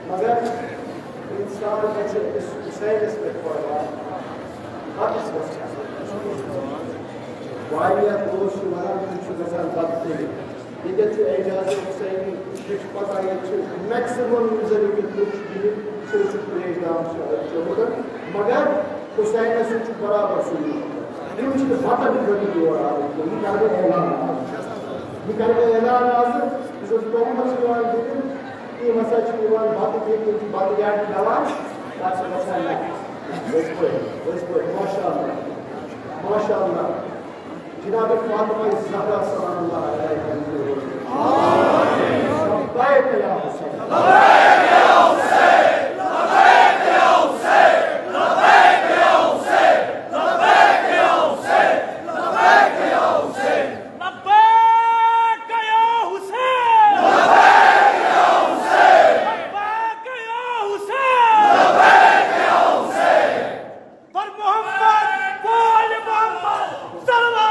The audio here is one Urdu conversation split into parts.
مگر انسان جیسے حسینس پہ پڑا حدث واریاہ دوست چھِ وَنان تِم چھِ گژھان بدتری ییٚتٮ۪تھ چھُ اعجاز حسینی مےٚ چھُ پتہ ییٚتہِ چھُ میکسِمم یِم زن ییٚتِکۍ لُکھ چھِ بِہِتھ سُہ چھُ پریشان چھُ مگر حسینس سۭتۍ چھُ برابر سلوٗک یِم چھِ بتہٕ خٲطرٕ یور آمٕتۍ یہِ کرٕ بہٕ اعلان آزٕ یُس حظ تومس چھُ یِوان دِنہٕ تِم ہسا چھِ یِوان بتہٕ کھٮ۪تھ تِم چھِ بتہٕ گاڑِ کھٮ۪وان تتھ چھِ گژھان أسۍ پٲٹھۍ ماشاء اللہ جناب فاطمہ الزہرا سلام اللہ علیہا لبیک یا حسین لبیک یا حسین لبیک یا حسین لبیک یا حسین لبیک یا حسین لبیک یا حسین لبیک یا حسین لبیک یا حسین لبیک یا حسین لبیک یا حسین پر محمد بول محمد صلی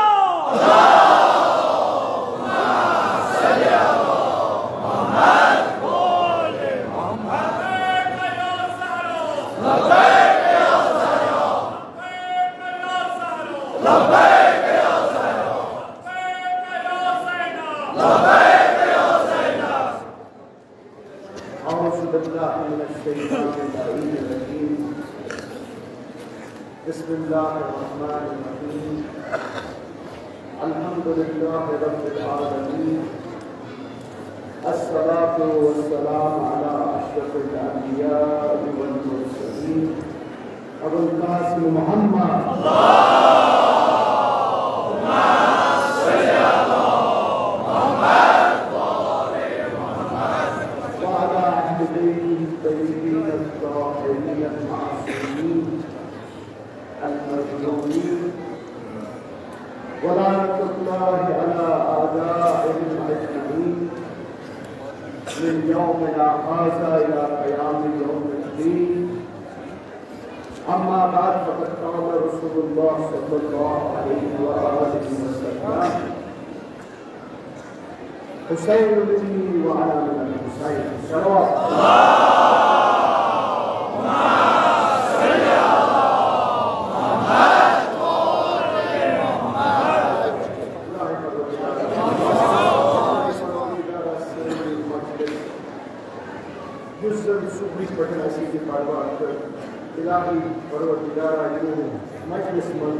بسم اللہ الرحمن الرحیم الحمد للہ رب العالمین الصلاة والسلام علی اشرف الانبیاء والمرسلین ابو القاسم محمد اللہم صل علی محمد وآل محمد وعلی اہل بیتہ الطیبین الطاہرین المعصومین المظلومين ولعنة الله على أعدائهم أجمعين من يومنا هذا إلى قيام يوم الدين أما بعد فقد قال رسول الله صلى الله عليه وآله وسلم حسين مني وأنا من الحسين صلوات الله الہی پروردگارہ یوں مجلس من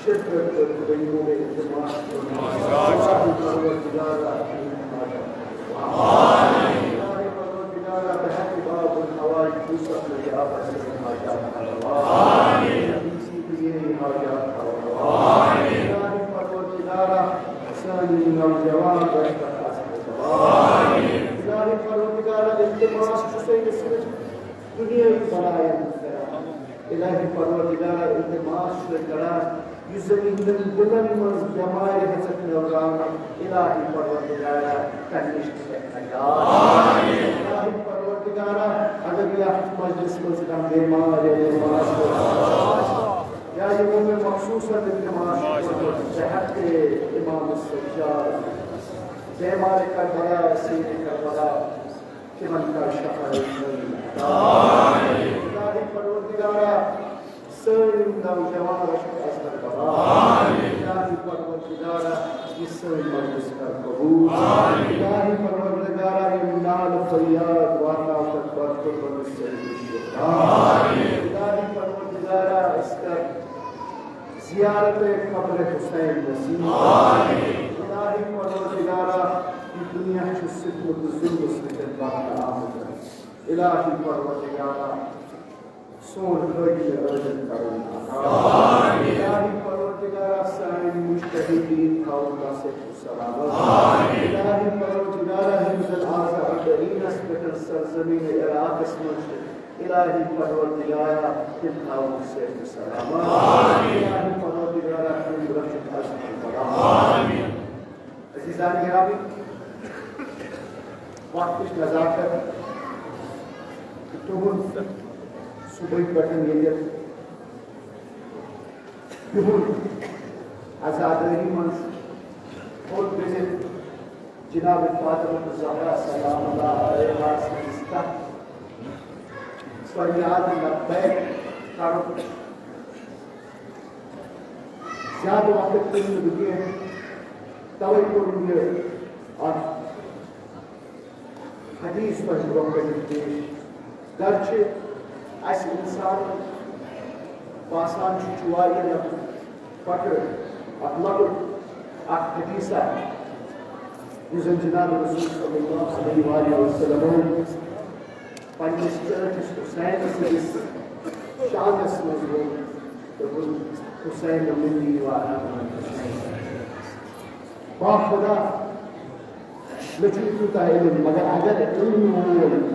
شرکت کرنے میں اعتماد الہی پروردگارہ الہی پروردگارہ بحق باب الحوائج دوسر میں آبا سے حاجات اسی لیے حاجات الہی پروردگارہ ثانی نوجوان رہتا الہی پروردگارہ التماس حسین صرف دنیا کی بلائیں الہی پروردگارہ التماس کران یُس زن یِہنٛدٮ۪ن دِلن منٛز بٮ۪مارِ ہیٚژکھ نٔوراونہٕ الہی پروردگارہ تمہِ نِش دِژکھ نجات الہی پروردگارہ اگر یتھ مجلس منٛز کانٛہہ بٮ۪مار یا یِمو مےٚ مخصوٗصن التماس کوٚرمُت ژٕ ہٮ۪کہٕ امام السجاد بٮ۪مارِ کربلا سیرِ کربلا تِمن کر شفاعت الہی پروردگارہ سٲنۍ نوجوان رٔچھِتھ اصل بلا الہی پروردگارہ یہ سوئی مجلس کر قبول الہی پروردگارہ یہ نال فریاد وانا تکبر قربان سید الہی پروردگارہ اس کا زیارت قبر حسین نصیب الہی پروردگارہ یہ دنیا کی ستم ظلم سے باقی آمد الہی پروردگارہ سون خیلی ارجن کرنا الہی پروردگارہ سائن مجتہدین خاوندہ سے سلامت الہی پروردگارہ حمد العاصر اسپتر سرزمین عراق اسمت الہی پروردگارہ ہم خاوند سے سلامت الہی پروردگارہ ہم رشد حسن سلامت عزیزان گرامی وقت نزاکت تمہن صبح پٹن یہ آزادی منش اور بزن جناب فاطمہ زہرا سلام اللہ علیہ سے فریاد لبیک کرو زیادہ وقت کی زندگی توئی کروں اور حدیث پر برکت پیش گرچہ ایسے انسان باسان چوائی یا فکر اطلق حدیثہ یزن جناب رسول صلی اللہ علیہ وسلم پنجس چرچس حسین سیس شانس مزرون حسین منی وانا با خدا لچوتو تا علم مگر اگر علم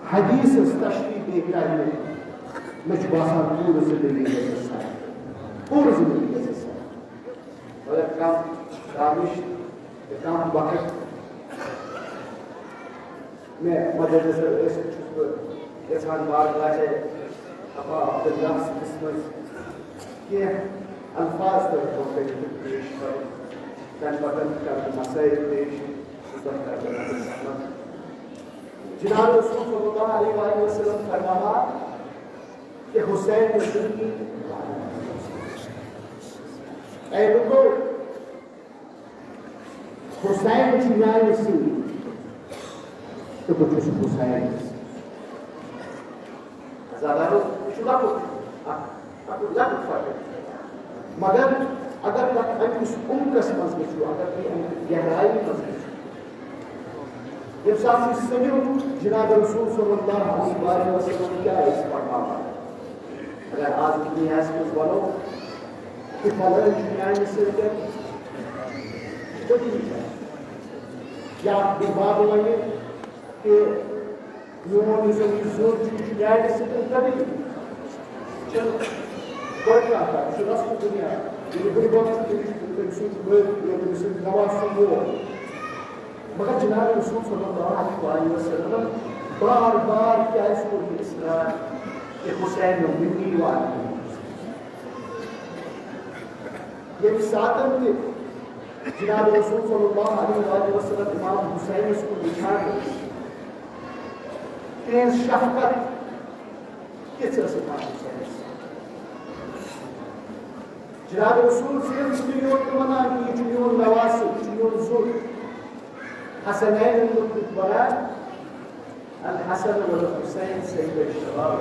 حدیث تشریح دے کرنے مجھ باسان پور زندگی جیسا پور زندگی جیسا اگر کم دانش کم وقت میں مدد نظر ایسے چھس پر انسان بار لاجے ابا عبداللہ سے قسمت کہ الفاظ پر توقع پیش کر تن بدن کر مسائل پیش سبت کر رحمت جناب رسول صلی اللہ علیہ وسلم فرمایا کہ حسین رسول کی اے لوگو حسین چنائی نسی تو کچھ حسین زیادہ رو شدہ کو اکو لگ فرق مگر اگر اس امکس مزگی اگر گہرائی مزگی جب ساتھ سنیو جناب رسول صلی اللہ علیہ وسلم کیا اس فرمایا اگر آج اتنی ایس کچھ بولو کہ فضل چنیائی سے کچھ نہیں ہے یا بات ہوئے کہ یوں نظر زور چنیائی سے کبھی چلو بڑھ رہا تھا شدہ سو دنیا یہ بڑی بات ہے نواز سنگو مگر جناب رسول صلی اللہ علیہ وسلم بار بار کیا اس کو اصرار کہ حسین منی والی یہ ساتن کے جناب رسول صلی اللہ علیہ وسلم امام حسین اس کو دکھا گئے تیز شفقت کس طرح سے امام حسین جناب رسول صرف چنیون کمانا کی چنیون نواسی چنیون زور حسنين الكبرى الحسن والحسين سيد الشباب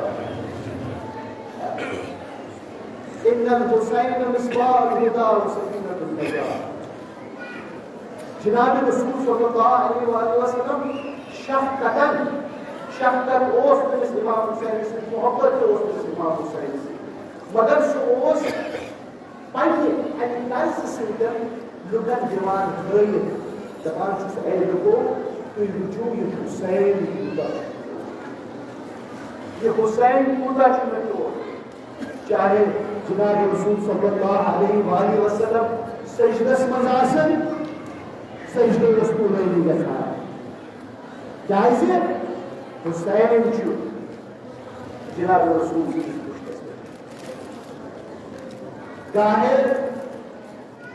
إن الحسين مصباح الهدى وسكينة النجاة جناب رسول صلی اللہ علیہ وآلہ وسلم شفقت اوس تمس امام حسین سے محبت اوس تمس امام حسین سے مگر سو اوس پنہ امہ طرز سۭتۍ لُکن دِوان ہٲیِتھ دپان چھُس اے لُکو تُہۍ وٕچھِو یہِ حُسین کوٗتاہ چھُ یہ حسین کوٗتاہ چھُ مےٚ ٹوٹھ چاہے جناب رسول صلی اللہ علیہ وآلہ وسلم سجدس منٛز آسن سجدٕ رسول علی گژھان کیازِ حسین چھُ جناب رسول کی پُشتس پٮ۪ٹھ ظاہر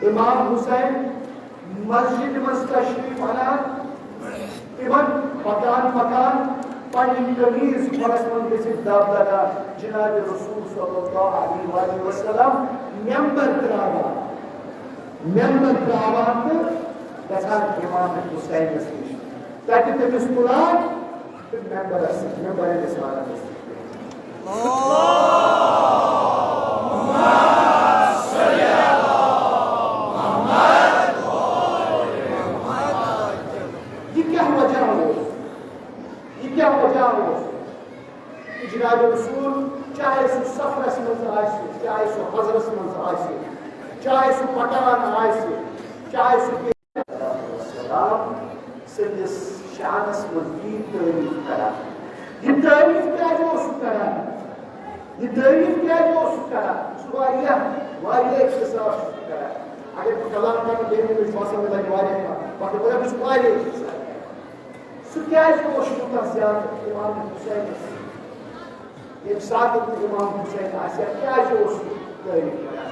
امام حسین مسجد منٛز تشریف انان تمن پکان پنی قمیض کھۄرس منٛز گٔژھِتھ دب لگان جناب رسول صلی اللہ علیہ وسلم ممبر تراوان تہٕ گژھان امام حسینس نِش تتہِ تٔمِس تُلان تہٕ ممبرس ممبرس وانان جناب رسول چاہے سُہ سفرس منٛز آسہِ چاہے سُہ حضرس منٛز آسہِ چاہے سُہ پکان آسہِ چاہے سُہ سندس شانس منٛز یی تعریف کران یہ تعریف کیٛازِ اوس سُہ کران یہ تعریف کیٛازِ اوس سُہ کران سُہ واریاہ اختصاص چھُ سُہ کران اگر بہٕ کلام کرٕ بیٚیہِ مےٚ چھُ باسان مےٚ لگہِ واریاہ کم مگر بہٕ چھُس واریاہ اختصاص سُہ کیٛازِ اوس یوٗتاہ زیادٕ امام حسینس ییٚمہِ ساتہٕ تہِ امام حسین آسہِ ہا کیٛازِ اوس سُہ تعریف کران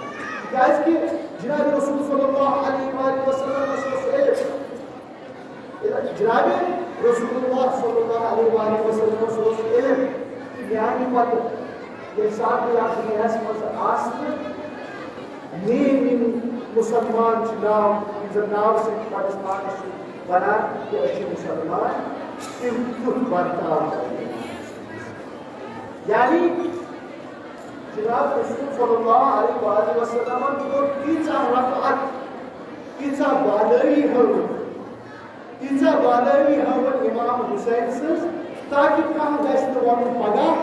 کیٛازِ کہِ جناب رسول صلی اللہ علیہ وسلمس اوس علم جناب رسول اللہ صلی اللہ علیہ وسلمس اوس علم میانہِ پتہٕ ییٚلہِ ساتہٕ بہٕ یتھ دُنیاہس منٛز آسہٕ میٲنۍ یِم مُسلمان چھِ ناو یِم زن ناو سۭتۍ پننِس پانس چھِ ونان کہِ أسۍ چھِ مُسلمان تِم کیُتھ برتاو کرِ یعنی جناب رسول صلی اللہ علیہ وسلم کوٚر تیٖژاہ رفعت تیٖژاہ بالٲیی ہٲوٕن امام حسین سٕنٛز تاکہِ کانٛہہ گژھِ نہٕ ونُن پگاہ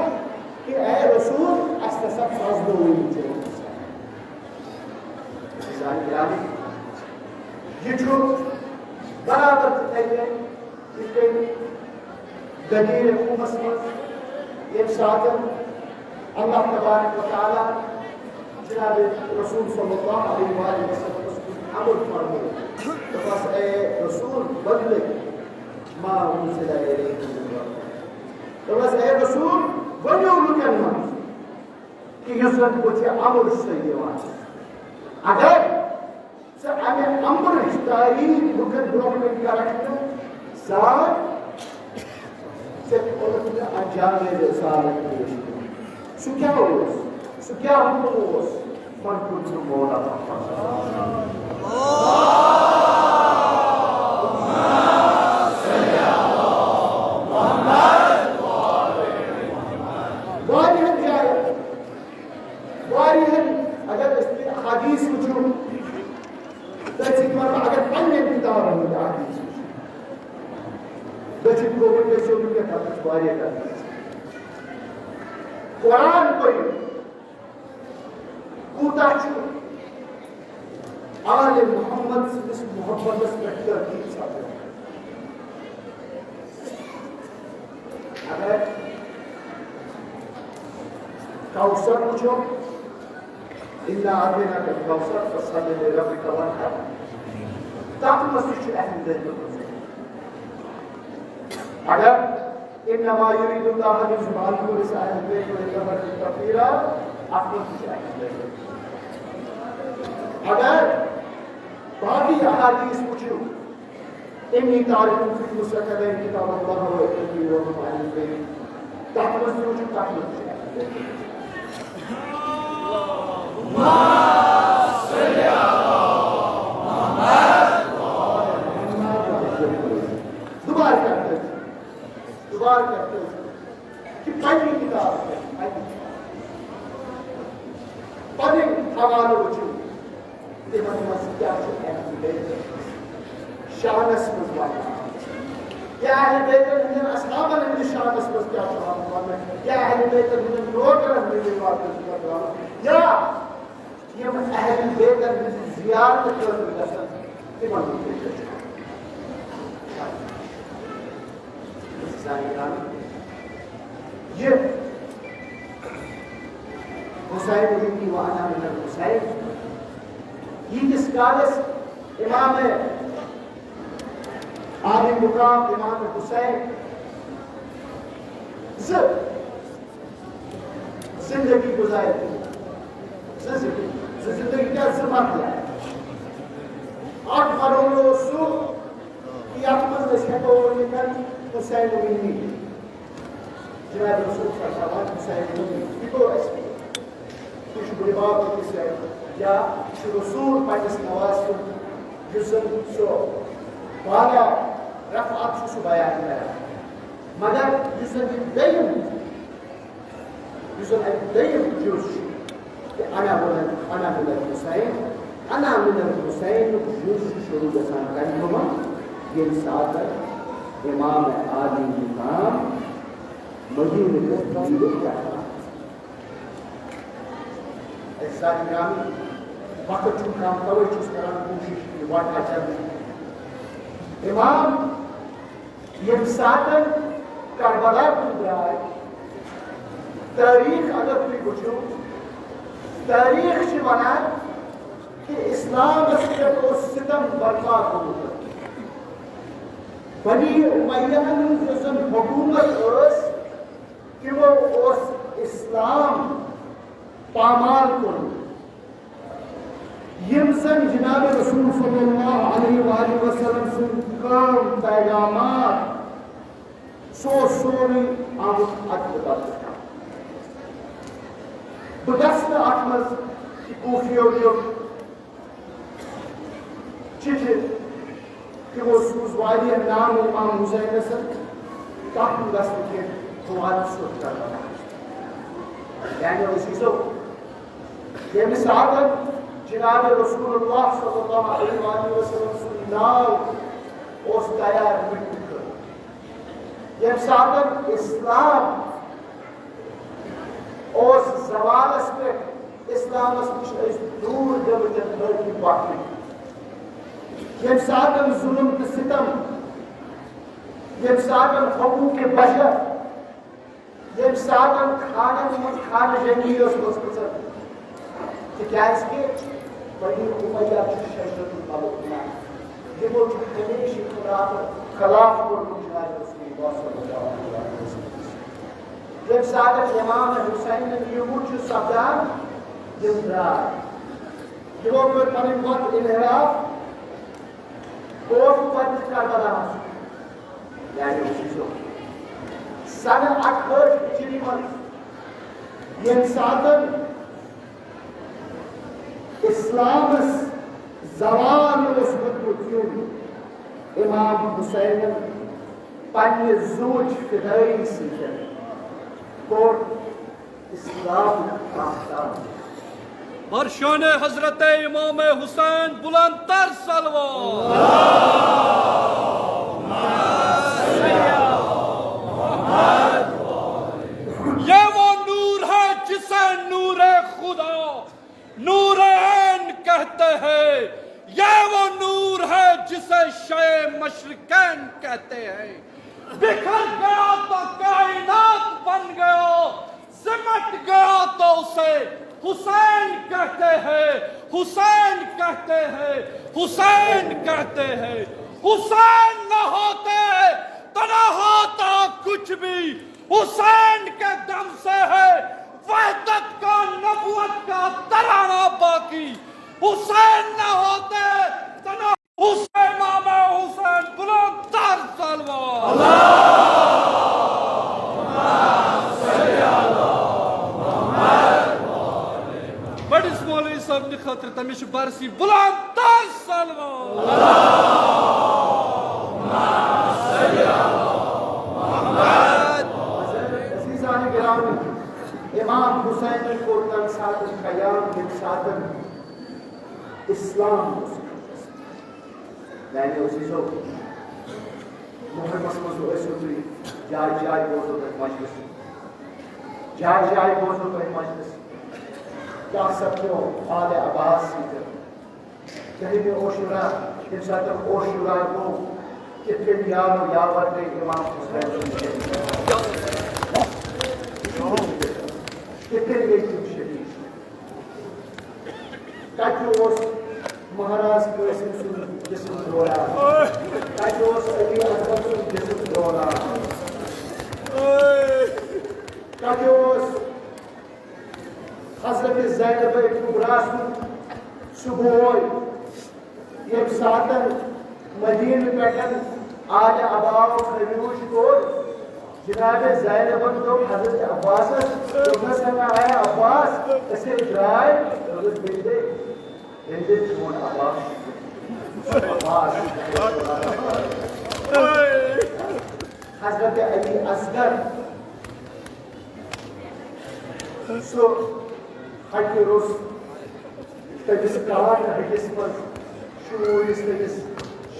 کہ اے رسول اَسہِ نسا پھسنووٕے ژےٚ یہ چھُ برابر تِتھَے کٔنۍ یِتھ کٔنۍ غدیٖر قومس منٛز ییٚمہِ ساتہٕ اللہ تبارک و تعالیٰ جناب رسول صلی اللہ علیہ وسلمس کُن عمل فرموو دوٚپہس اے رسول بدلٕے ما انزل الیکم من ربکم دوٚپہس اے رسول ؤنِو لُکن منٛز کہ یُس زن بُتھِ امر چھُسے دِوان اگر ژٕ امہِ امرٕچ تعریٖف لُکن برونٛہہ کَنہِ کرکھ تہٕ زار ژےٚ کوٚرُتھ نہٕ انجامِ رسالت پیش سُہ کیٛاہ اوس سُہ کیٛاہ حُکم اوس من کُنتُ مولا واریاہن جاین واریاہن اگر أسۍ حدیث وٕچھو تٔتھۍ سۭتۍ وَنہٕ بہٕ اگر پننٮ۪ن کِتابن ہُنٛد حدیث وٕچھو دٔچھِنۍ گوٚمُت گژھو نہٕ کینٛہہ تتھ چھِ واریاہ کتھ قرآن پٔرِو کوٗتاہ چھُ آلِ محمد سٕنٛدِس محبتس پٮ۪ٹھ تحقیٖق سپدان اگر کوثر وٕچھو اِنا اعطیناکَ الکوثر فصلی لربک وانحر تتھ منٛز تہِ چھُ اہم دٔلیٖل اگر انما یرید اللہ لیذہب عنکم الرجس اہل البیت ویطہرکم تطہیرا اتھ منٛز تہِ چھُ اہم دٔلیٖل اگر باقی احادیث وٕچھو انی تارکم فیکم الثقلین کتاب اللہ و سنتی وهم اہل البیت تتھ منٛز تہِ وٕچھو تتھ منٛز تہِ چھُ اہم دٔلیٖل دوبارہ کرتے کہ پننہِ کتاب پنٕنۍ حوالہٕ وٕچھِو تِمن منٛز کیٛاہ چھُ اہم دٔلیٖل شانس منٛز وننہٕ یا اہل بیتن ہٕنٛدٮ۪ن اصحابن ہٕنٛدِس شانس منٛز کیٛاہ چھُ آمُت وننہٕ یا اہل بیتن ہٕنٛدٮ۪ن نوکرن ہٕنٛدِس واقعس منٛز آمُت یا یِم اہل بیتن ہٕنٛزِ زیارتہٕ خٲطرٕ گژھن تِمن مُتعلق یہ حسین ابنی وانا من الحسین ییٖتِس کالس امام عالی مقام امام حسین زندگی گزارِ زندگی کیا مرحلہ اکھ مرحلہ اوس سُہ یتھ منٛز أسۍ ہٮ۪کو ؤنِتھ حسین ابنی جناب رسول صلی اللہ علیہ وسلم یہ گو اس کچھ بڑباب کس یا رسول پنس نواز جسن سو بالا رفعت سو بیان کران مگر جسن دیم جسن دیم جوش انا من الحسین انا من الحسین جوش شروع گسان کنما یہ ساتھ امام عالی مقام مدینہ تبدیل کرتا ایسا گرامی وقت چکام توے چیز کران کوشش کی واقع چل امام یہ ساتھ کربلا کو جائے تاریخ اگر کوئی بچو تاریخ سے بنا کہ اسلام اسکت و ستم برپا ہوتا بنی امیہ جسن حکومت اس کہ وہ اس اسلام پامال کن یمسن جناب رسول صلی اللہ علیہ وآلہ وسلم سن کام پیغامات سوری آمد اکبر بگسن احمد کوفیو چیچے کہ وہ سوزوالی نام امام حسین حسن کافی گسن کے حوال سوچ کر رہا یعنی اسی سو یہ مثال جناب رسول اللہ صلی اللہ علیہ وآلہ وسلم سن ناو اس تیار مٹی کر یہ مثال اسلام اور زوال اس پہ اسلام اس دور جب جنہر کی باقی یہ ساتھ ظلم کے ستم یہ ساتھ حقوق بشر یہ ساتھ کھانے جنگی اس مستقصر کہ کیا اس کے بڑی امیہ کی شجرت الملکنا یہ وہ ہمیشہ خلاف کو رجائے رسول اللہ صلی اللہ علیہ وسلم جب ساتھ امام حسین نے یہ وجہ سبدان دمدار یہ وہ پر پنی وقت انحراف کوف پر کربلا یعنی اسی سو سن 8 ہجری من یہ ساتھ اسلام زوال اسمت مطیون امام حسین پنی زوج فدائی سیکھر اور اسلام پاکستان بر شان حضرت امام حسین بلند تر صلوات یہ وہ نور ہے جسے نور خدا نور عین کہتے ہیں یہ وہ نور ہے جسے شے مشرقین کہتے ہیں بکھر گیا تو کائنات بن گیا سمٹ گیا تو اسے حسین کہتے ہیں حسین کہتے ہیں حسین کہتے ہیں حسین نہ ہوتے تو نہ ہوتا کچھ بھی حسین کے دم سے ہے وحدت کا نبوت کا ترانہ باقی حسین نہ ہوتے تو نہ حسین امام حسین بلند تر صلوات بڑس مولوی صاحب نے خاطر تمیش برسی بلند تر صلوات عزیزان گرامی امام حسین کو تن ساتھ قیام کے ساتھ اسلام یعنی اسی سو محمد مصر ایسوٹری جائے بوزو تک مجلس جائے بوزو تک مجلس کیا سکتے ہو آل عباس سیکر کہیں بھی اوشورا انسان تک اوشورا کو کتنے دیار و یاور دے امام حسین کتنے گئی تھی شہید تاکہ اس مہاراج کو جسم دھویا تاکہ اس علی احمد کو جسم دھویا تاکہ اس حضرت زینب کبریٰ صبح یہ ساتن مدین پیٹن آج اباو خریوش کو جناب زینب تو حضرت عباس دوپس میں آیا عباس اسے جائے حضرت بیٹے بیٹے چھوڑ عباس حضرت علی اصغر سو ہٹی روس تجس کار ہٹس من شور اس تجس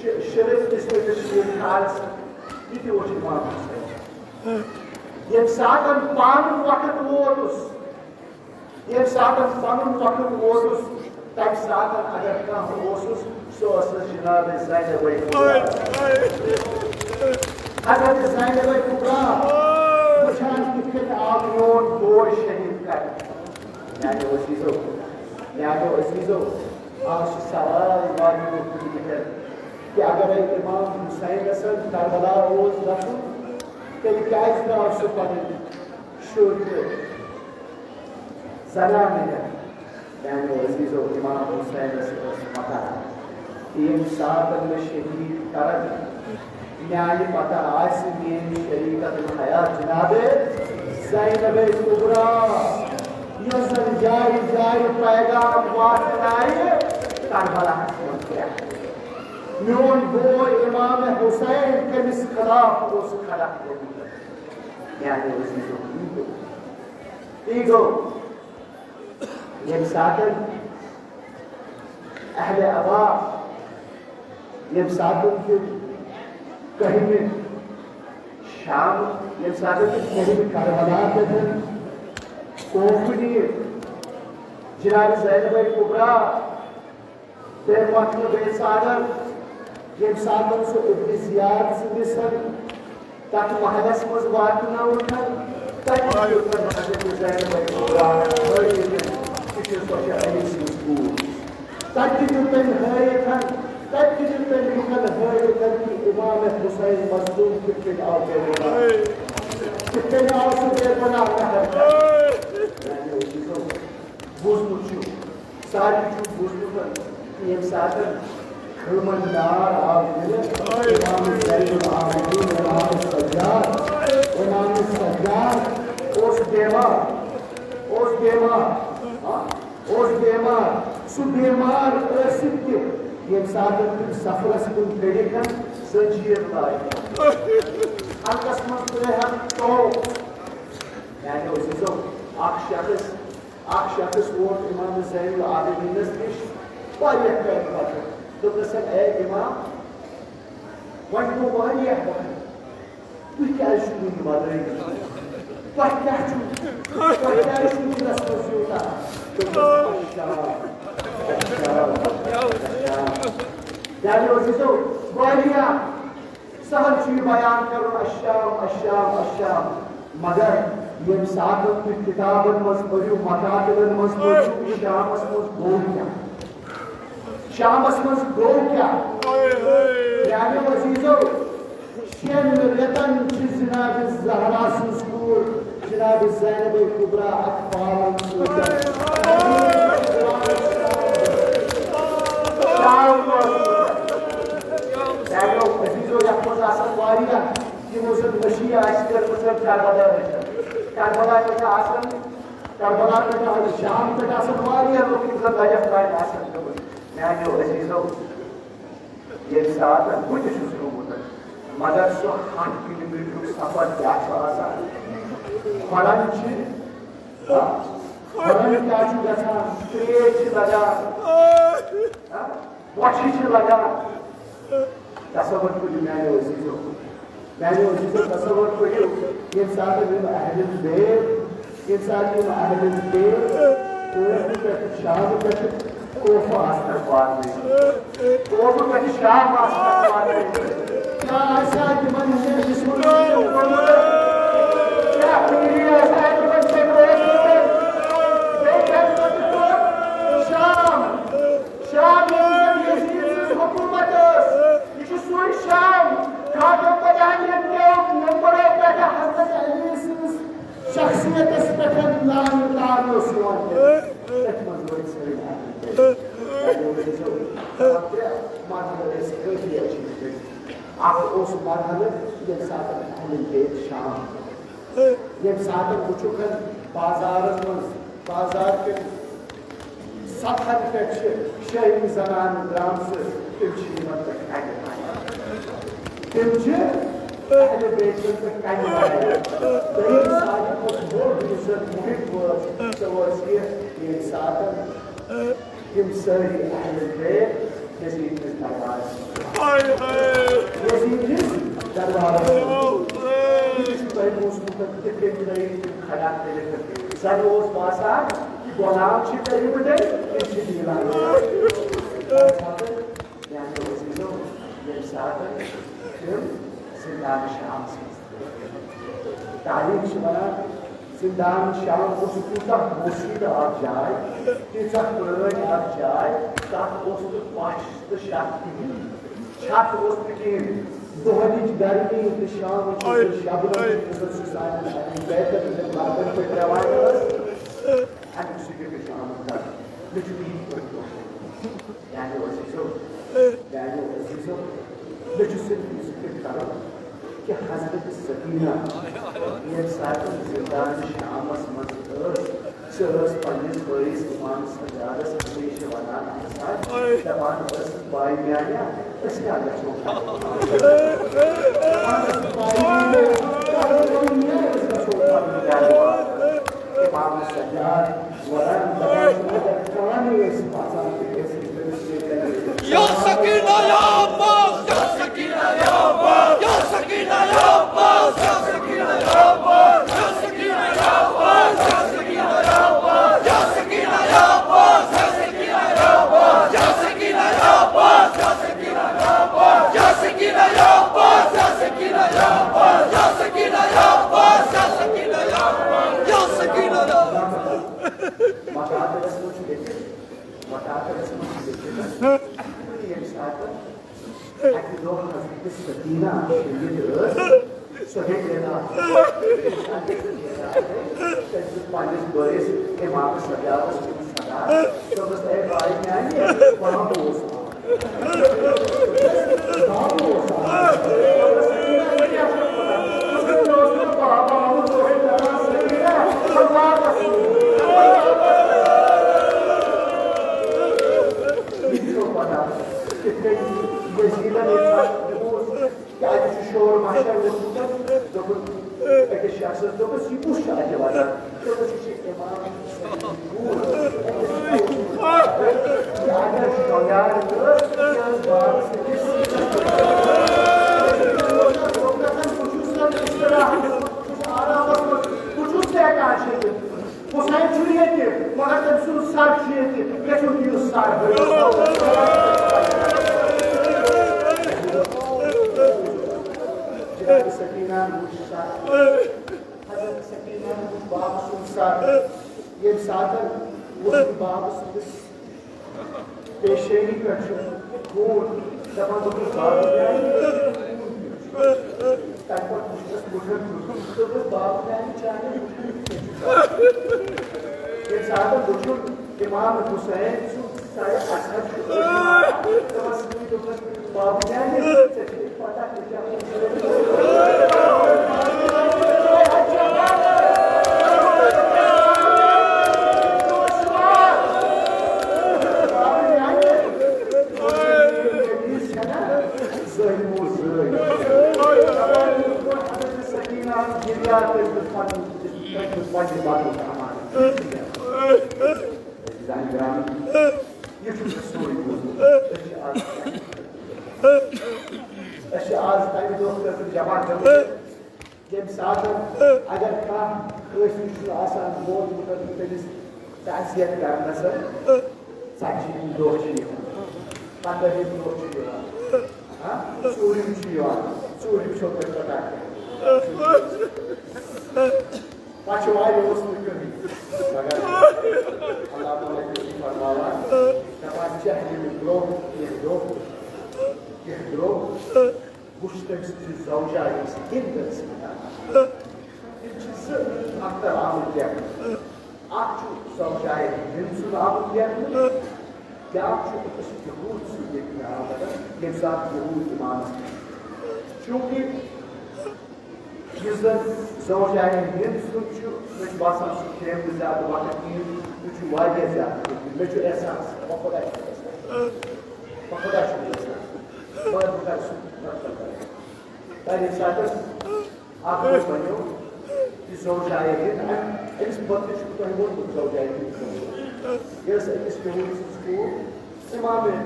شرف اس تجس شیر خالص یہ تھی وہ امام حسین یہ ساتن پانن وقت ووتس یہ ساتن پانن وقت ووتس تک ساتن اگر کان اوسس سو اس جناب زینب حضرت زینب کبرا وچھان کتن آپ میون بوڑ شہید کر یعنی عزیزو آج سوال واری مختلف کہ اگر امام حسین گژھن کربلا اوس گژھن تیٚلہِ کیٛازِ درٛاو سُہ پنٕنۍ شُرۍ تہِ زنان نِتھ یعنی عزیزو امام حسینس ٲس پتہ ییٚمہِ ساتہٕ مےٚ شہیٖد کرن میانہِ پتہ آسہِ میٲنۍ شریٖکت حیات جناب زینب کبرا یۄس زن جایہِ جایہِ پیغام واتنایہِ کربلاہس منٛز کیٛاہ میون بوے امام حسین کٔمِس خلاف اوس کھڑا کوٚرمُت یعنی عزیزو ایٖگو ییٚمہِ ساتہٕ اہل عبا ییٚمہِ ساتہٕ کہِ کٔہمہِ شام ییٚمہِ ساتہٕ کہِ کٔہمہِ کربلا پٮ۪ٹھ کوفہٕ نِیہِ جناب زینب کبرا تٔمۍ وۄتھنہٕ بیٚیہِ ساتہٕ ییٚمہِ ساتہٕ سُہ ابن زیاد سٕنٛدِس تتھ محلس منٛز واتنٲوٕن تتہِ دیُتن حضرت زینب کبرا ہٲیِتھ یہِ چھِ سۄ چھِ علی سٕنٛز کوٗر تتہِ دیُت تٔمۍ ہٲیِتھ تتہِ دیُت تٔمۍ لُکن ہٲیِتھ کہِ امام حسین مظلوم کِتھ کٔنۍ آو کربلا کِتھ کٔنۍ آو سُہ کربلا بوٗزمُت چھُ سارنٕے چھُ بوٗزمُت ییٚمہِ ساتہٕ خٕلمن نار آو دِنہٕ امام زین العابدین امام سجاد اوس بیمار سُہ بیمار ٲسِتھ تہِ ییٚمہِ ساتہٕ تِم سفرس کُن کٔڑِکھ زنجیٖر لایہِ حلقس منٛز ترٛٲیہن ٹوپ یعنی عزیزو اکھ شخص ووت امام زین العابدینس نِش واریاہ کالہِ پتہٕ دوٚپنس اے امام وۄنۍ گوٚو واریاہ وقت تُہۍ کیٛازِ چھِو وٕنہِ ودٲنی تۄہہِ کیٛاہ چھُو دِلس منٛز یوٗتاہ یعنی عزیزو واریاہ سہل چھُ یہِ بیان کرُن اشام مگر ییٚمہِ ساتہٕ تُہۍ کِتابن منٛز پٔرِو مقابلن منٛز پٔرِو شامس منٛز گوٚو کیٛاہ یعنی عزیزو 6 رٮ۪تن چھِ جناب زہرا سٕنٛز کوٗر جناب زینب کبرا اکھ پالن عزیزو یتھ منٛز آسان واریاہ یِمو زن مٔشی آسہِ کٔرمٕژ کربلا پٮ۪ٹھ آسان شام پٮ۪ٹھ آسان واریاہ لُکھ یِم زن واریاہ کامہِ آسان گٔمٕتۍ میانیو عزیزو ییٚمہِ ساتہٕ بہٕ تہِ چھُس گوٚمُت مگر سُہ 8 کِلومیٖٹرُک سفر کیٛاہ چھُ آسان کھۄرن کیٛاہ چھُ گژھان ترٛیش چھِ لگان بۄچھِ چھِ لگان تصور کٔرِو میانیو عزیزو تصور کٔرِو ییٚمہِ ساتہٕ یِم اہلِس بیٚیہِ پٮ۪ٹھ شامہٕ پٮ۪ٹھ کوفہٕ آسنَس واتنٲوِتھ کوفہٕ پٮ۪ٹھ شام آسنَس واتنٲوِتھ کیٛاہ آسہِ ہا تِمن ہِنٛدِس حکوٗمت ٲس یہِ چھُ سُے شام خاجہ بَدانِین کیو ممبرو پٮ۪ٹھ حضرت علی سٕنٛز شخصیتس پٮ۪ٹھ لانہٕ تارنہٕ اوس یِوان تٔتھۍ منٛز وٲتۍ سٲری مرحلہٕ ٲسۍ کٲفی اکھ اوس مرحلہٕ ییٚمہِ ساتہٕ اہلِ بیت شام یم سات وچھو بازار کے سطحن پہ شہری زنان درام سے تم اہل بیتن پہ کنہ دہیم ساری کچھ بوڑ ریزن محب سوز یہ ساتھ تم ساری اہل بیت یزید کس دربار یزید کس دربار سر روز باسان غلام چھ قریب دے اس دیوان یعنی عزیزوں یہ ساتھ ہم زندان شام سے تاریخ شمارا زندان شام کو سکوتا موسید آب جائے تیسا پرانی آب جائے تاک اوست پاشت شاکتی چھت اوست کی دہلی گرمی انتشام شابلہ سسائن بیتر بابر پر روایت ہم سکے کے شام تک لجوین پر یعنی عزیزوں لجو صرف سکے کرم کہ حضرت سکینہ یہ ساتھ زندان شامس مزدر سرس پنیس بریس ایمان سجادس ہمیشہ ونان آسان دبان اس بائی میانیا اس کا لچو امام سجاد ورن دبان کانی اس بازار کے یا سکینہ یا عباس یا سکینہ یا عباس یا سکینہ یا عباس یا سکینہ یا عباس یا سکینہ یا عباس یا سکینہ یا عباس یا سکینہ یا عباس یا سکینہ یا عباس یا سکینہ یا عباس یا سکینہ یا عباس یا سکینہ یا عباس یا سکینہ یا عباس یا سکینہ یا عباس یا سکینہ یا عباس یا سکینہ یا عباس یہ ساتھ ایک دو حضرت سکینہ شہید سہیل لینا پانچ برس امام سجاد صدا تو بس اے بھائی میں آئیے وہاں بوسا وہاں بوسا سکینہ کیا شکر اس کے دوست بابا ہوں سہیل لینا سکینہ اللہ رسول یزیدہ کیا شور ماشاء اللہ ایک شخص تو بس یہ پوچھ آجے والا تو بس یہ امام یہ اگر شویار درست یہ از بار سے کچھ سے اکاشے حسین چھوڑیے تھے مگر تم سن سار چھوڑیے تھے کیسو دیو سار حضرت سکینہ مجھسا حضرت سکینہ مجھ باب سنسا یہ ساتھ وہ باب سنس پیشینی کرچو خون دفعہ تو کچھ باب جائیں تاکہ مجھس مجھر تو وہ باب جائیں چاہنے یہ ساتھ مجھر امام حسین سارے اثر تو بس باب جائیں پتہ کیا جب ساتھ اگر کام کوئی آسان بول مطلب تعزیت کرنا سر سچی دوچی پندہی دوچی چوری چوری چھوٹے پٹاخے پچھوائی اس میں مگر اللہ تعالیٰ فرماوا دپان چہل یہ درو گشتس زوجہ اس گندس میں اکتر آمد کیا آچو زوجہ ہنسل آمد کیا کیا آچو اس یہود سے دیکھنا آمد یہ ذات یہود امام چونکہ یُس زن زوجایہِ ہِنٛد سُنٛد چھُ مےٚ چھُ باسان سُہ کھیٚم نہٕ زیادٕ وقت کِہیٖنۍ سُہ چھُ واریاہ زیادٕ مےٚ چھُ احساس خۄدا چھُ خۄدا چھُ احساس بہٕ کَرٕ سُہ تَمہِ ساتہٕ اکھ دوس وَنیو یہِ زوجایہِ ہِنٛد أمِس مُتعلِق چھُ تۄہہِ ووٚنمُت زوجایہِ ہِنٛد یہِ ٲس أکِس یہوٗدی سٕنٛز کوٗر اِمامے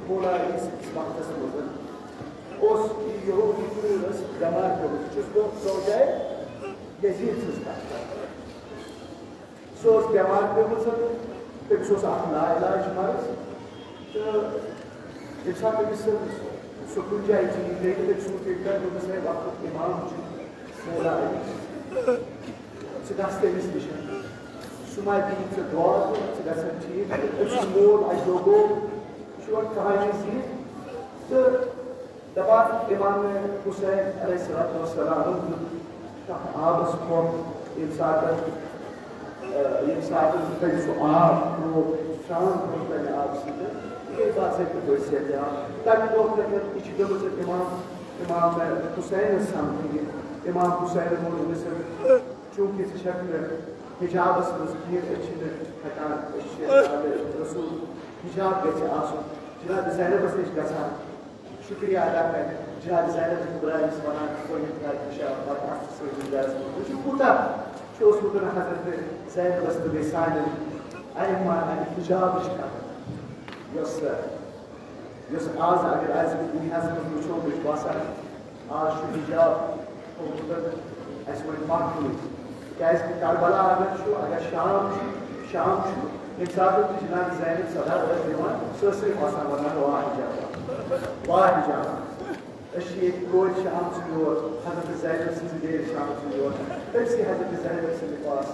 مولا علی سٕنٛدِس وقتس منٛز اوس یہوٗدی کوٗر ٲس بٮ۪مار گٔمٕژ چھُس بہٕ زوجایہِ یزیٖد سٕنٛز کتھ کران سۄ ٲس بٮ۪مار گٔمٕژ تٔمِس اوس اکھ لاعلاج مرض تہٕ ییٚمہِ ساتہٕ أمِس سُہ کُنہِ جایہِ ژیٖرۍ گٔے تہٕ تٔمۍ سوٗز تٔمۍ کٔر دوٚپُس ہے وقتُک اِمام چھُ مولا علی ژٕ گژھ تٔمِس نِش سُہ ما دِی ژےٚ دعا تہٕ ژٕ گژھکھ ٹھیٖک أمۍ سُنٛد مول اجدو گوٚو یہِ چھُ وۄنۍ کہانی زِ تہٕ دپان اِمام حُسین علیہ الصلوۃ والسلام دیُت تتھ آبس پھۄکھ ییٚمہِ ساتہٕ تٔمۍ سُہ آب تروو شام کوٚر تَمہِ آبہٕ سۭتۍ یہِ گٔے باضٲبطہٕ پٲٹھۍ صحت تَمہِ دۄہ پٮ۪ٹھ یہِ چھِ گٔمٕژ اِمام حُسینس سمکھٕنہِ اِمام حُسین ووٚن أمِس چوٗنٛکہِ ژٕ چھکھ نہٕ حِجابس منٛز کِہیٖنۍ أسۍ چھِنہٕ ہٮ۪کان أسۍ چھِ رسوٗل حِجاب گژھِ آسُن جناب زینبس نِش گژھان شُکریہ ادا کرِ جناب زینب خۄدایس ونان حِجاب پتہٕ اَتھ سۭتۍ گژھِ وٕچھِو کوٗتاہ چھُ اوسمُت حضرت زینبس تہٕ بیٚیہِ سانٮ۪ن اَمہِ حِجابٕچ کتھ یۄس آز اگر آز دُنیاہس منٛز وٕچھو مےٚ چھُ باسان آز چھُ حِجاب تھوٚومُت اَسہِ وۄنۍ مقبوٗل کیٛازِکہِ کربلا اگر چھُ اگر شام چھُ ییٚمہِ ساتہٕ تہِ جناب زینب صدا ٲس دِوان سۄ ٲس صرف آسان ونان واہ حِجاب أسۍ چھِ ییٚتہِ کورِ چھِ آمژٕ یور حضرت زینب سٕنٛزِ ڈیرِ چھِ آمژٕ یور تٔمسٕے حضرت زینب سٕنٛدِ پاس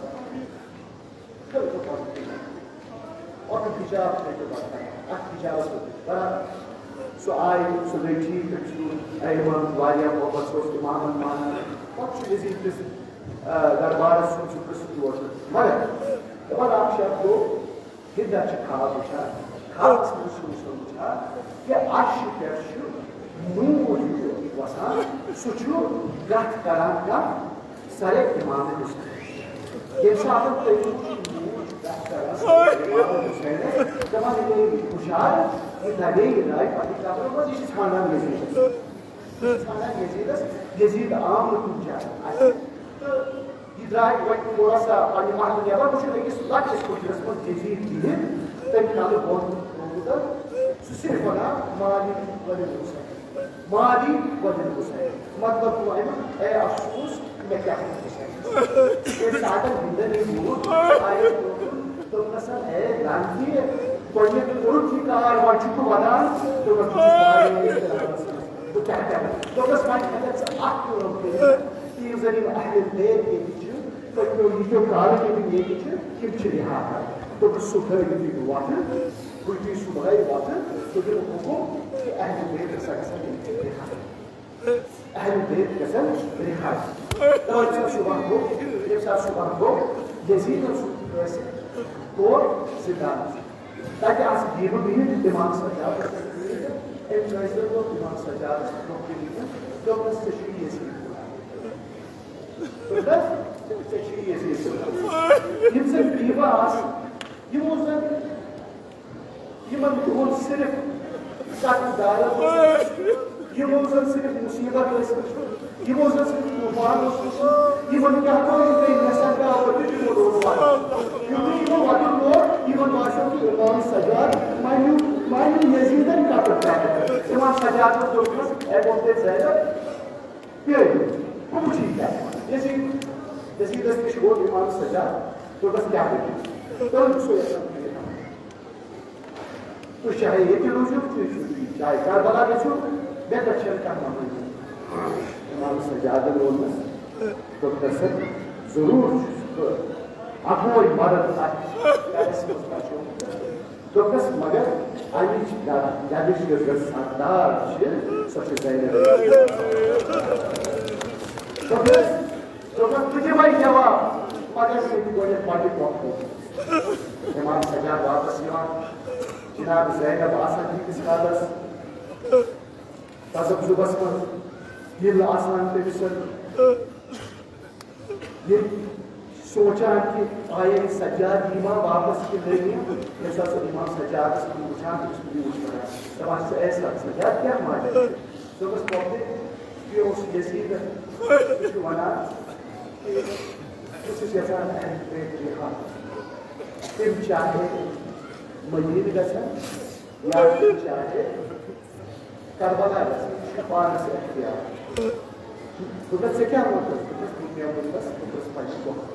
اکھ حِجاب تھٲیتو پتہٕ اکھ حِجابس ونان سُہ آیہِ سُہ گٔے ٹھیٖک تٔمِس روٗد یِمن واریاہ محبت سُہ اوس اِمامن مانان پتہٕ چھُ یزیٖد کِس دربارس سُنٛد سُہ قٕصہٕ روزان مگر دپان اکھ شخص گوٚو ہِندا چھِ خاب وٕچھان خابس منٛز چھُ سُہ وٕچھان کہِ عرشہِ پٮ۪ٹھ چھُ نوٗر وسان سُہ چھُ کتھ کران کتھ سرے اِمام حُسین ییٚمہِ ساتہٕ تٔمۍ نوٗر چھُ کتھ کران اِمام حُسینس دپان یہِ گٔے ہُشار یہِ لگے یہِ درٛاے پننہِ کمرٕ منٛز یہِ چھِ ژھانڈان یزیٖدس یزیٖد آو نہٕ کُنہِ جایہِ تہٕ یہِ درٛاے وۄنۍ تھوڑا سا پننہِ محلہٕ نٮ۪بر وٕچھُن أکِس لۄکٹِس کُٹھِس منٛز یزیٖد بِہِتھ تٔمۍ کلہٕ بۄن تھوٚومُت سُہ صرف ونان مالی ولد حُسین مطلب گوٚو امیُک اے افسوٗس مےٚ کیٛاہ اوس حُسین ییٚمہِ ساتہٕ ہِنٛدن یہِ بوٗز آیہِ دوٚپنس اے لعنتی گۄڈٕنیٚتھ کوٚرُتھ یہِ کار وۄنۍ چھُکھ ژٕ ونان دوٚپنس بہٕ کیٛاہ کرٕ دوٚپنس وۄنۍ ہٮ۪ککھ ژٕ اکھ کٲم کٔرِتھ یِم زن یِم اہلِ بیت ییٚتہِ چھِ پٔتمیو ییٖتیو کالو یِم ییٚتہِ چھِ تِم چھِ رِہا کران دوٚپُس صُبحٲے یُتھُے بہٕ وۄتھٕ بہٕ یُتھُے صُبحٲے وۄتھٕ بہٕ دِمہٕ حُکُم کہِ اہلِ بیت ہسا گژھن رِہا اہلِ بیت گژھن رِہا تَوَے ییٚمہِ صُبحن گوٚو یزیٖدن سُہ ٲسِتھ کوٚر زِندان تَتہِ آسہٕ دیٖبہٕ بِہِتھ اِمام سجادس پٮ۪ٹھ بِہِتھ أمۍ کٲنٛسہِ دوٚپ اِمام سجادس برونٛہہ کِنۍ بِہِتھ دوٚپنس ژےٚ چھُے یزیٖد ژےٚ چھُے یزیٖد یِم زن دیٖبہٕ آسہٕ یِمو زن یِمن دۄہن صرف کتھ دارس یِمو زن صرف مُصیبت ٲسۍ یِمو زن صرف طوٗفان اوس یِمن کیٛاہ کوٚر یِتھُے نٮ۪صف آو یِمو روٚٹ وَتُن یِتھُے یِمو وَتُن لوگ یِمن باسیو کہِ اِمام سجاد وۄنۍ یزیٖدن کتھ کرِ اِمام سجادن دوٚپنس اے ووٚن تٔمۍ زینب پیٲرِو بہٕ وٕچھی کیٛاہ یزیٖدس نِش گوٚو اِمام سجاد دوٚپنس کیٛاہ گٔے دوٚپُن سُے تُہۍ چاہے ییٚتہِ روٗزِو چاہے کربلا گٔژھِو مےٚ کتھ چھنہٕ کانٛہہ مانٲنی اِمام سجادن ووٚننس دوٚپنس ضروٗر چھُ اکوے مرد اَتھ گرس منٛز بچومُت دوٚپنس مگر امِچ گرٕچ یۄس زن سردار چھِ سۄ چھِ زینب دوٚپنس ژٕ دِ وۄنۍ جواب مگر ژٕ دِ گۄڈٕنیتھ پننہِ پۄپھٕ اِمام سجاد واپس یِوان جناب زینب آسان تیٖتِس کالس تذبذبس منٛز دِل آسان تٔمِس یہ سوچان کہ آئے سجاد امام واپس کے نہیں یہ سب سے امام سجاد اس کو وچھان اس کو بھی وچھان دپان سے ایسا سجاد کیا مانے تو بس پوپتے کہ اس یزید اس کو ونا اس یزان اہم بیت جہاں تم چاہے مدینہ گژھن یا تم چاہے کربلا گژھن شفان سے اختیار تو بس سے کیا ہوتا ہے تو بس دنیا میں بس پنچ وقت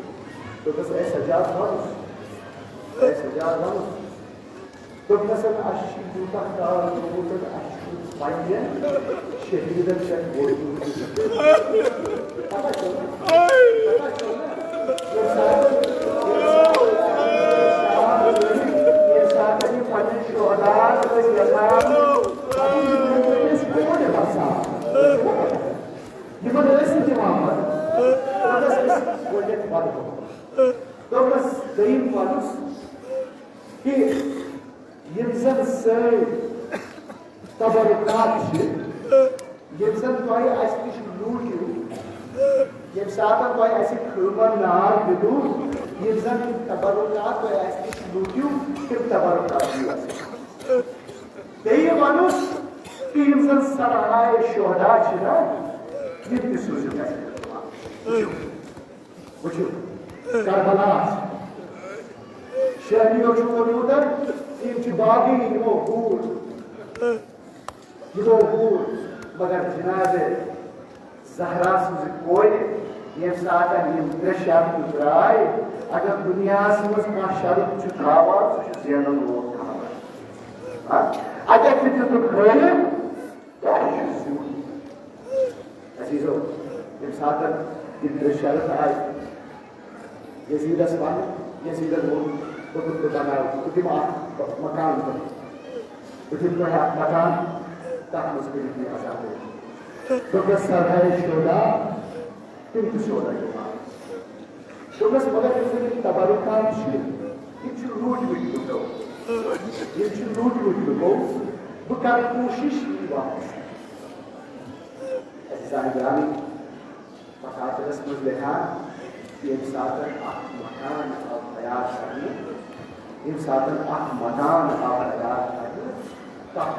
تو بس اے سجاد ونس تو بس اشی دوتا کار دوتا اشی پنجن شہیدن شک بوئی پتا چلنا یہ ساتھ پنجن شہدار بس یسان یہ بڑا ایسی جواب تو بس دیم ونس کہ یم زن سر تبرکات یم زن تۄہہِ اَسہِ نِش لوٗٹِو ییٚمہِ ساتہٕ تۄہہِ اَسہِ خۭمن نار دِتوٗ یم زن تبرکات تۄہہِ اَسہِ نِش لوٗٹِو تِم تبرکات دِیِو اَسہِ بیٚیہِ ونُس کہ یم زن سرائے شہدا چھِ نا یہ تہِ سوٗزِو اَسہِ وٕچھِو کربلاس شہریو چھُ ووٚنمُت یِم چھِ باقٕے یِمو بوٗز مگر جناب زہرا سٕنٛزِ کورِ ییٚمہِ ساتہٕ یِم ترٛےٚ شرطہٕ درٛاے اگر دُنیاہس منٛز کانٛہہ شرط چھُ تھاوان سُہ چھُ زینن وول تھاوان اگر تہِ دِتُکھ ہٲیِتھ کیٛاہ چھُ زیُن عزیٖزو ییٚمہِ ساتہٕ یِم ترٛےٚ شرط آیہِ یزیدس ون یزیدن ووٚن دوٚپُکھ بہٕ بناو بہٕ دِمہٕ اکھ مکان بہٕ دِمہٕ تۄہہِ اکھ مکان تتھ منٛز کٔرِو تُہۍ عذاب دوٚپنس سرہاے شودا تِم تہِ شودا یِوان دوٚپنس مگر یُس زن یِم تبرکات چھِ یِم چھِ لوٗٹمٕتۍ لُکو بہٕ کرٕ کوٗشش یہِ واپس عزیزان گرامی مخاطرس منٛز لیکھان ییٚمہِ ساتہٕ اکھ مکان آو تیار کرنہٕ تتھ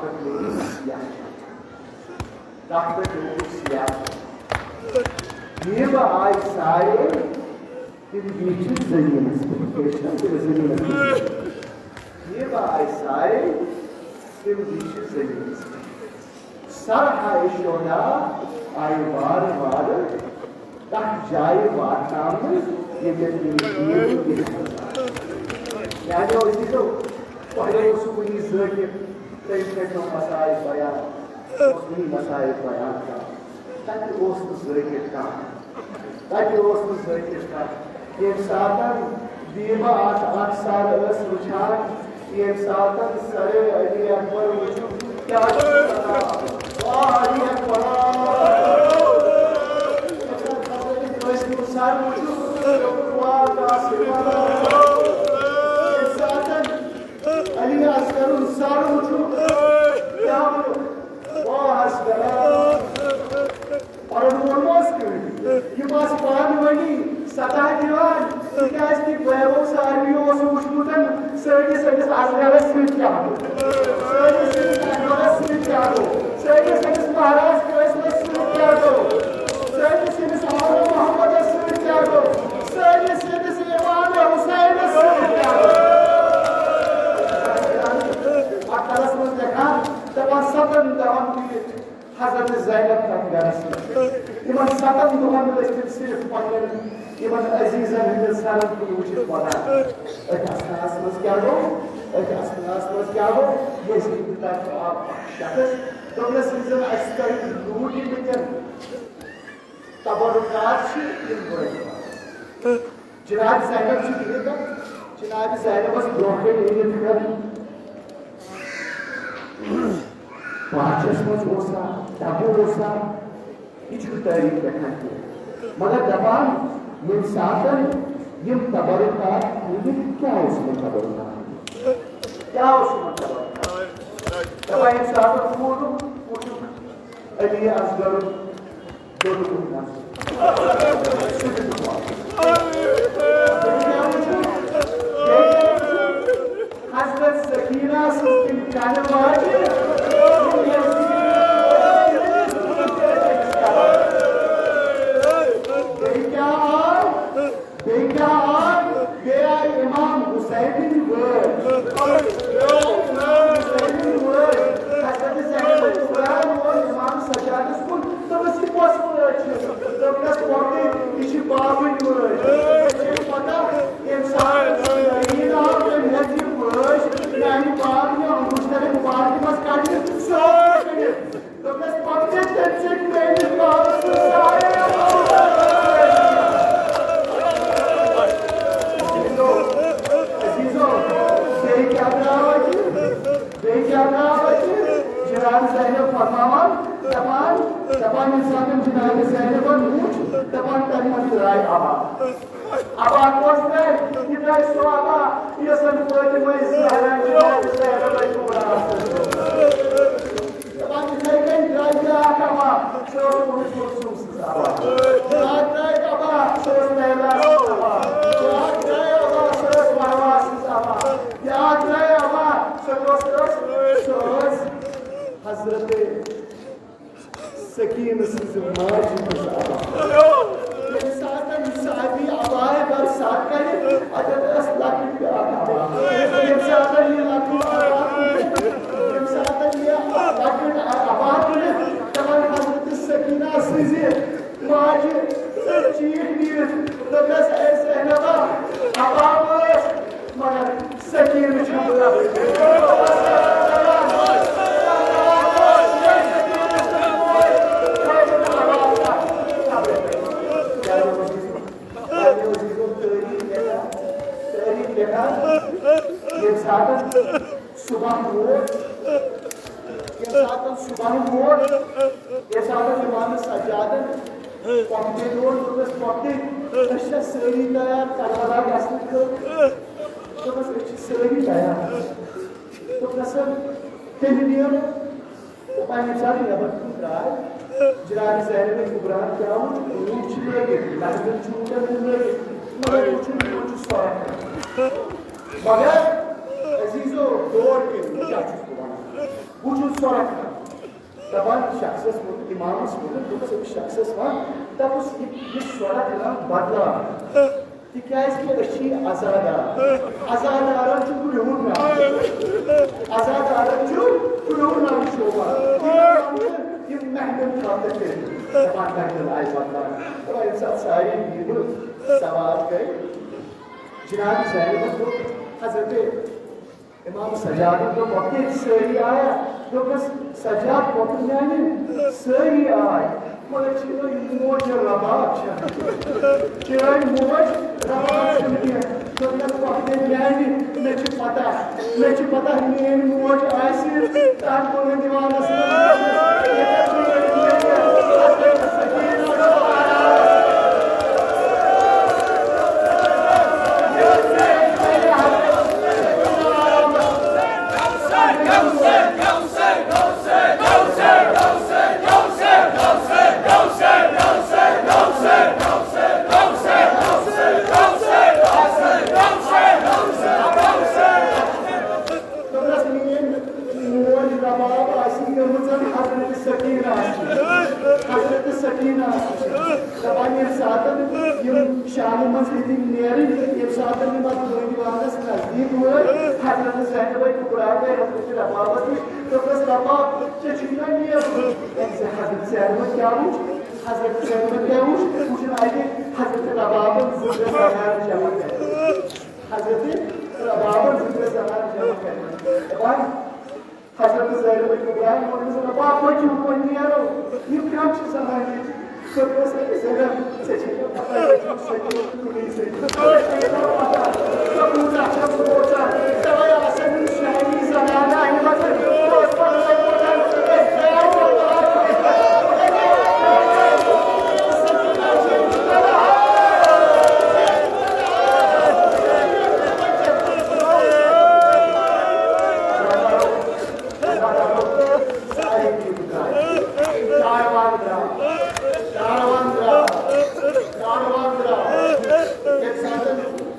پٮ۪ٹھ لوگُکھ سیاہ نیبہٕ آیہِ سایے تِم بیٖٹھۍ زٔمیٖنس پٮ۪ٹھ نیبہٕ آیہِ سایے تِم بیٖٹھۍ زٔمیٖنس پٮ۪ٹھ سرہاے شودا آیہِ وارٕ وارٕ تتھ جایہِ واتناونہٕ یعنی عزیٖزو تۄہہِ اوسوٕ وٕنی زٲٹِتھ تٔمۍ کٔرۍتو مسایل بیان اوس وٕنی مسایل بیان کران تتہِ اوس نہٕ زٲٹِتھ کانٛہہ ییٚمہِ ساتہٕ دیٖبا اکھ سر ٲس وٕچھان ییٚمہِ ساتہٕ سرے علی اکبر وٕچھُن کیٛاہ چھُ علی اکبر سر وٕچھُن علی اصغرُن سر وٕچھُن کیٛاہ پرن وول ما اوس کٔرِتھ یِم آسہٕ پانہٕ ؤنی سطح دِوان تِکیٛازِ کہِ بٲیو ساروِیو اوس وٕچھمُت سٲنِس اصغرس سۭتۍ کیٛاہ گوٚو سٲنِس مہراز قٲسمس سۭتۍ کیٛاہ گوٚو سٲنِس آل محمدس سۭتۍ کیٛاہ گوٚو سٲنِس امام حُسینس سۭتۍ کیٛاہ گوٚو مکتبس منٛز لیکھان دپان 7 دۄہن بِہِتھ حضرت زینب تتھ گرس منٛز یِمن 7 دۄہن ٲسۍ تِم صرف پننٮ۪ن یِمن عزیٖزن ہٕنٛدٮ۪ن سرن کُن وٕچھِتھ ونان أتھۍ اَستانس منٛز کیٛاہ گوٚو یزیٖد طرفہٕ آو اکھ شخص دوٚپنس یِم زن اَسہِ تۄہہِ لوٗٹمٕتٮ۪ن تبرکات چھِ تِم بٲگراو جناب زینب چھِ بِہِتھ جناب زینبس برونٛہہ کَنہِ أنِتھ پاچس منٛز اوسا ڈبہٕ اوسا یہِ چھُنہٕ تٲریٖخ لیکھان کینٛہہ مگر دپان ییٚمہِ ساتہٕ یِم تبرکات کھوٗلِکھ کیٛاہ اوس یِمن تبرکات دپان ییٚمہِ ساتہٕ کھوٗلُکھ وٕچھُکھ علی اصغرُن دوٚدُکھ نظر سُہ دِتُکھ واپس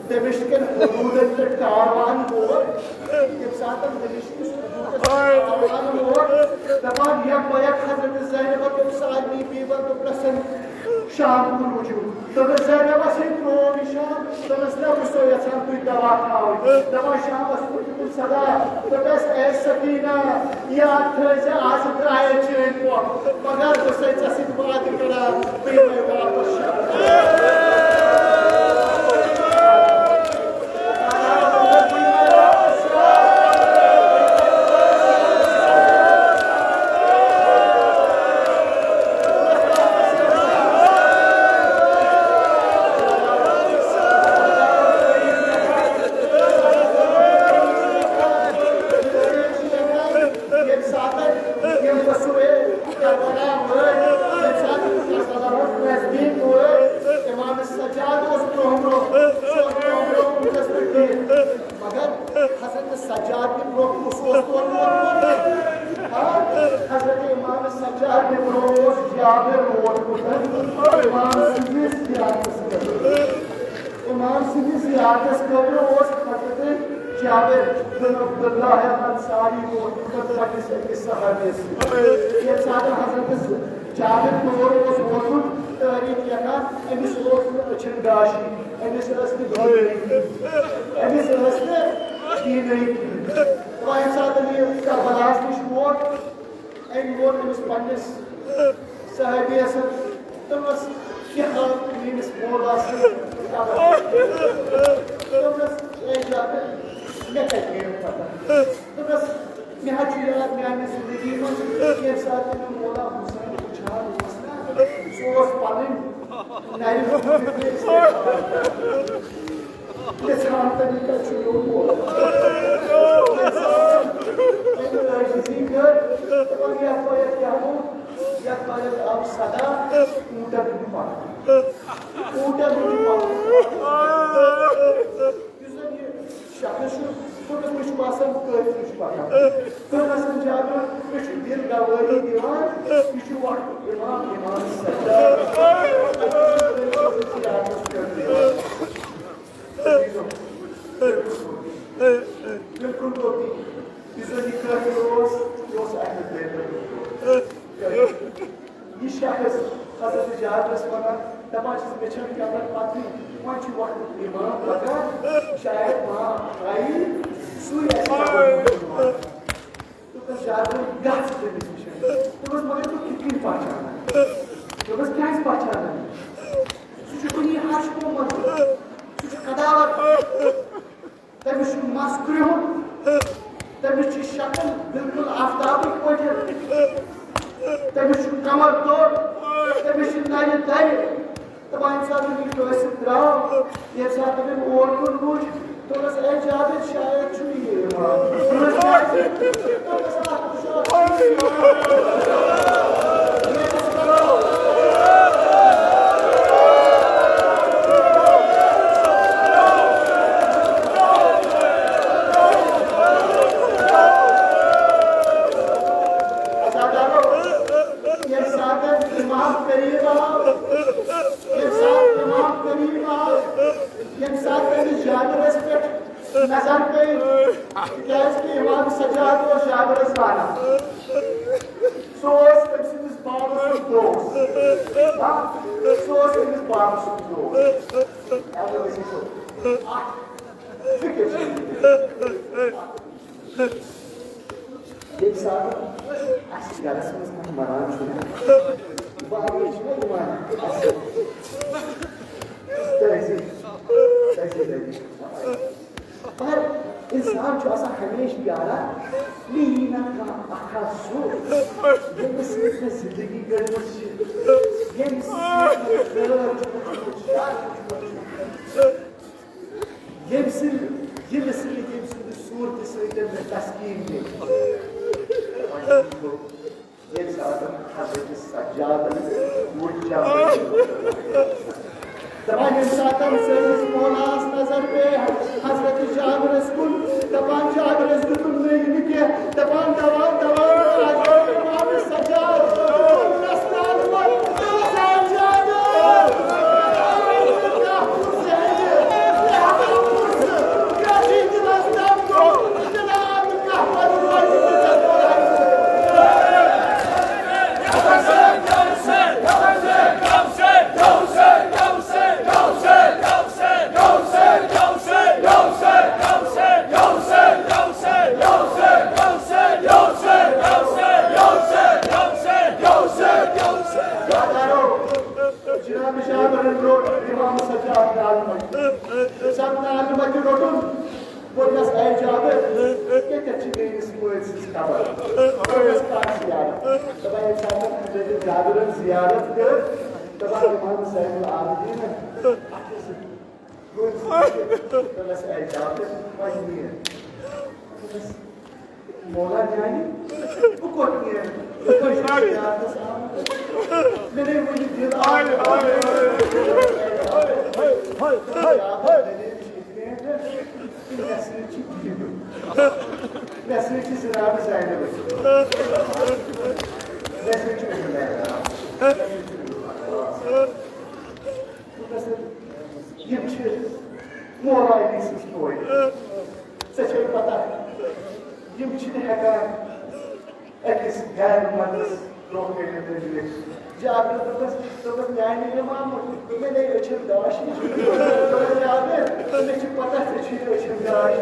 دمشق حدود صاحب یک باید حضرت زینب کو سالمی بیوہ تو پرسن شام کو رجوع تو زینب سے پرونی شام تو نہ بسو یسان تو دوا کھاؤ دوا شام اس کو صدا تو بس اے سکینہ یا تھے سے آج ترائے چین کو مگر تو سے چسید بات کرا میں واپس جابرن زیارت کر دپان امام زین العابدین دپس اے جابر وۄنۍ نیر مولا جانی بہٕ کوٚت نیرٕ زیارتس آمُت مےٚ نَے وٕنہِ دِل Mesleği Zirabi Zeynep'i. Mesleği Yemçi Moğolay değilsiniz ki oydu. Seçelim pata. Yemçini hekan eklis gelmeniz ruh belirtecek. Cabir Dıbız yani imamı Ömer'e ölçüm daşı. Cabir ölçüm pata seçiyor ölçüm daşı.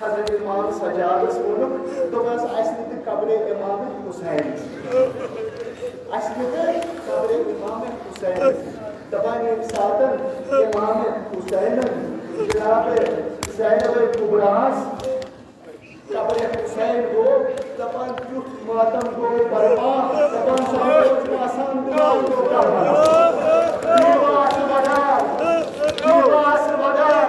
Hazreti İmam Sacadas onu dolayı aslında kabre İmam Hüseyin. Aslında kabre İmam Hüseyin. Tabani saatan İmam Hüseyin'in Cenab-ı Zeynep-i Kubras kabre Hüseyin go taban yurt matam go barba taban sahip masan dua go karma. Divas vadar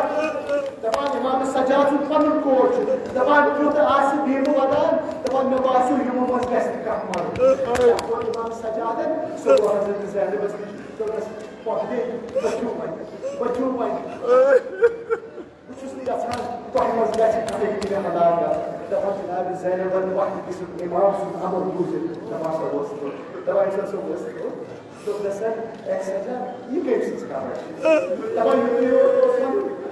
Daban İmam Sacadat'ın panın koçu. Daban yurda asi bimu vadan. Daban mebasu yumumuz nesli kahmar. Daban İmam Sacadat soru Hazreti Zeynep basmış. Daban pahde bacumay. Uçuslu yatan tohmaz gerçek kahvekine madalya. Daban Cenab-ı Zeynep'in vakti bizim imamsın amur buzir. Namazda olsun. Daban insan soruyorsun. Daban sen ekstra iyi gençsiniz kardeş. Daban yürüyor olsun.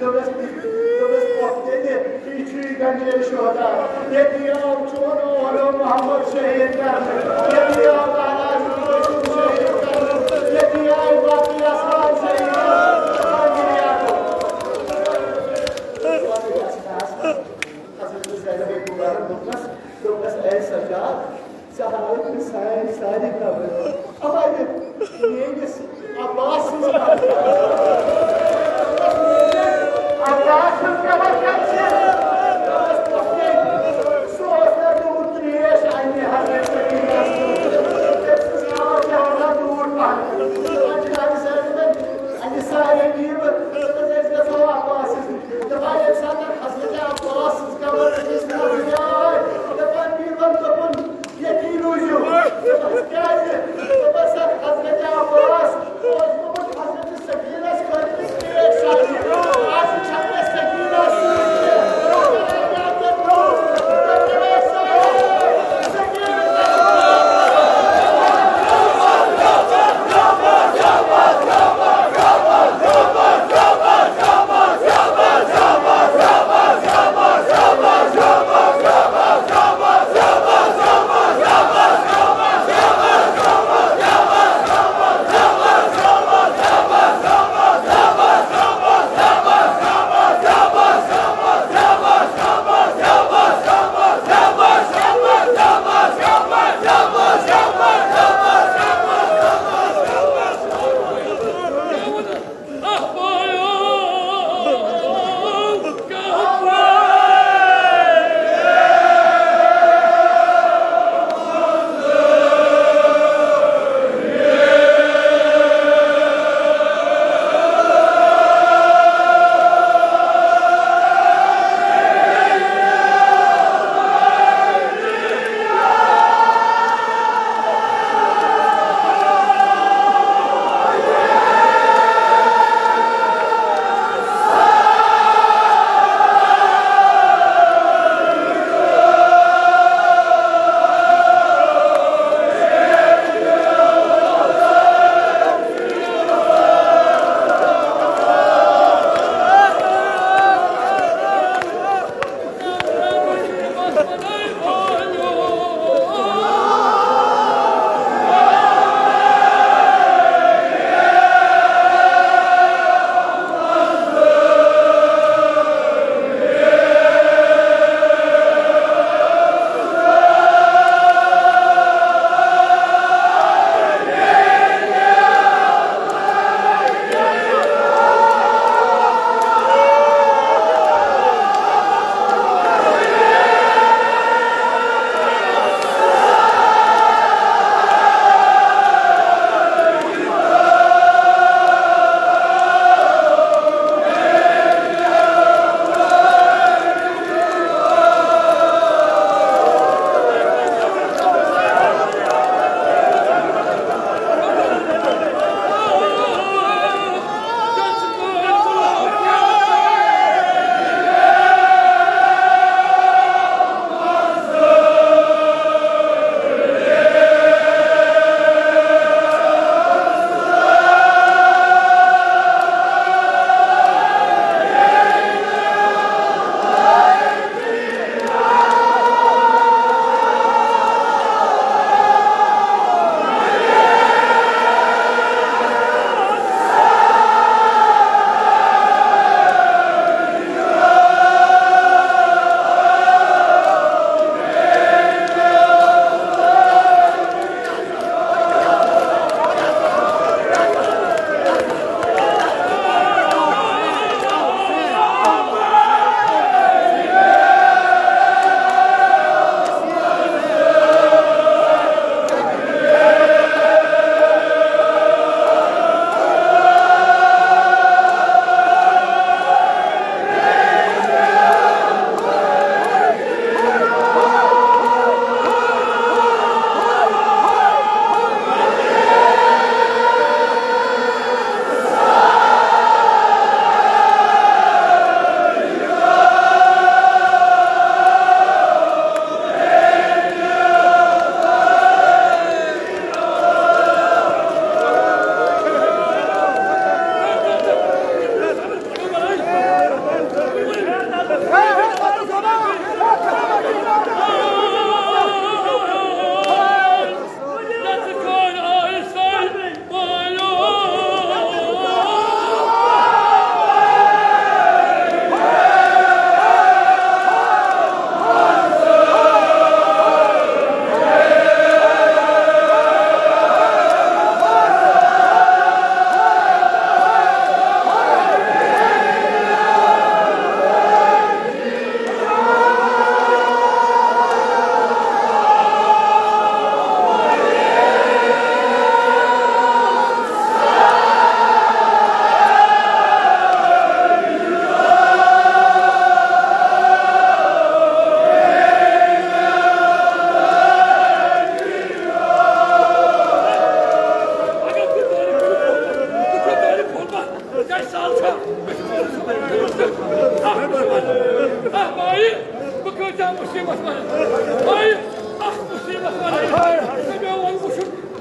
Dövüş Muhtedi, İçi Gandhi Şuhada, Yediyav Çoğunu Oğlu Muhammed Şehitler, Yediyav Ağazı Şehitler, Yediyav Bakı Yasal Şehitler, Gandhiyatı. Hazreti Zeynep-i Kubran'ın Dövüş El Saccad, Sahalık Sadi kabul. Ama neyiniz? Abbas'ın Allah'ın yavaş-yavaşı soğuklar doğurtuyor anne Hazretleri hepsiz yavaş-yavaşa doğurtma Cenab-ı Zeynep'in anne sahibi Hazreti Soğuk Abbas'ız Defa insanlar Hazreti Abbas'ız kabul Defa bir van kapın yekin ucu Defa geldi Defa sen Hazreti Abbas Hazreti Sakine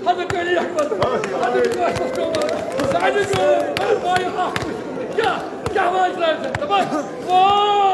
Hadi beni yakmadın. Hadi bir başkası olmalı. Sadece o. Hadi bayım akmış. Ya. Yavaşlar. Tamam. Vay.